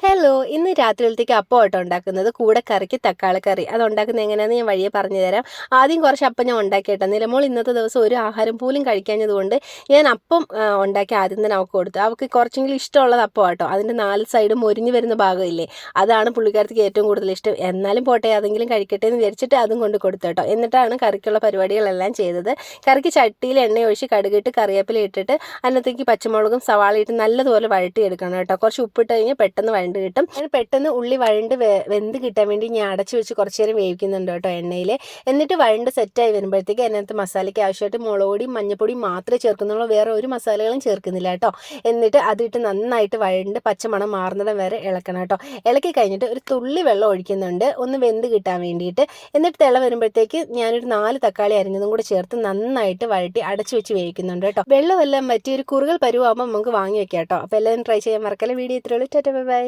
Hello, ഇന്ന് രാത്രിയിലത്തേക്ക് അപ്പം ആട്ടോ ഉണ്ടാക്കുന്നത്. കൂടെ കറിക്ക് തക്കാളിക്കറി. അത് ഉണ്ടാക്കുന്നത് എങ്ങനെയാണെന്ന് ഞാൻ വഴിയെ പറഞ്ഞു തരാം. ആദ്യം കുറച്ച് അപ്പം ഞാൻ ഉണ്ടാക്കിയിട്ടാ. നിലമോൾ ഇന്നത്തെ ദിവസം ഒരു ആഹാരം പോലും കഴിക്കാഞ്ഞതുകൊണ്ട് ഞാൻ അപ്പം ഉണ്ടാക്കി ആദ്യം തന്നെ അവൾക്ക് കൊടുത്തു. അവൾക്ക് കുറച്ചെങ്കിലും ഇഷ്ടമുള്ളത് അപ്പം ആട്ടോ. അതിൻ്റെ 4 സൈഡും മൊരിഞ്ഞ് വരുന്ന ഭാഗമില്ലേ, അതാണ് പുള്ളിക്കാരത്തിക്ക് ഏറ്റവും കൂടുതൽ ഇഷ്ടം. എന്നാലും പോട്ടെ, അതെങ്കിലും കഴിക്കട്ടെ എന്ന് വിചാരിച്ചിട്ട് അതും കൊണ്ട് കൊടുത്തു കേട്ടോ. എന്നിട്ടാണ് കറിക്കുള്ള പരിപാടികളെല്ലാം ചെയ്തത്. കറിക്ക് ചട്ടിയിൽ എണ്ണ ഒഴിച്ച് കടുകിട്ട് കറിവേപ്പില ഇട്ടിട്ട് അതിനകത്തേക്ക് പച്ചമുളകും സവാള ഇട്ട് നല്ലതുപോലെ വഴട്ടിയെടുക്കണം കേട്ടോ. കുറച്ച് ഉപ്പിട്ട് കഴിഞ്ഞാൽ പെട്ടെന്ന് വഴണ്ട് കിട്ടും. ഞാൻ പെട്ടെന്ന് ഉള്ളി വഴണ്ട് വെന്ത് കിട്ടാൻ വേണ്ടി ഞാൻ അടച്ചു വെച്ച് കുറച്ച് നേരം വേവിക്കുന്നുണ്ട് കേട്ടോ എണ്ണയിൽ. എന്നിട്ട് വഴണ്ട് സെറ്റായി വരുമ്പോഴത്തേക്ക് അതിനകത്ത് മസാലയ്ക്ക് ആവശ്യമായിട്ട് മുളക് പൊടിയും മഞ്ഞപ്പൊടിയും മാത്രമേ ചേർക്കുന്നുള്ളൂ, വേറെ ഒരു മസാലകളും ചേർക്കുന്നില്ല കേട്ടോ. എന്നിട്ട് അതിട്ട് നന്നായിട്ട് വഴണ്ട് പച്ചമണം മാറുന്നിടം വരെ ഇളക്കണം കേട്ടോ. ഇളക്കി കഴിഞ്ഞിട്ട് ഒരു തുള്ളി വെള്ളം ഒഴിക്കുന്നുണ്ട്, ഒന്ന് വെന്ത് കിട്ടാൻ വേണ്ടിയിട്ട്. എന്നിട്ട് തിള വരുമ്പോഴത്തേക്ക് ഞാനൊരു 4 തക്കാളി അരിഞ്ഞതും കൂടെ ചേർത്ത് നന്നായിട്ട് വഴട്ടി അടച്ചു വെച്ച് വേവിക്കുന്നുണ്ട് കേട്ടോ. വെള്ളമെല്ലാം വറ്റി ഒരു കുറുകൽ പരുവാകുമ്പോൾ നമുക്ക് വാങ്ങി വെക്കാം കേട്ടോ. അപ്പോൾ എല്ലാവരും ട്രൈ ചെയ്യാൻ മറക്കല്ലേ. വീഡിയോ ഇത്രയുള്ളൂ. Tata bye by.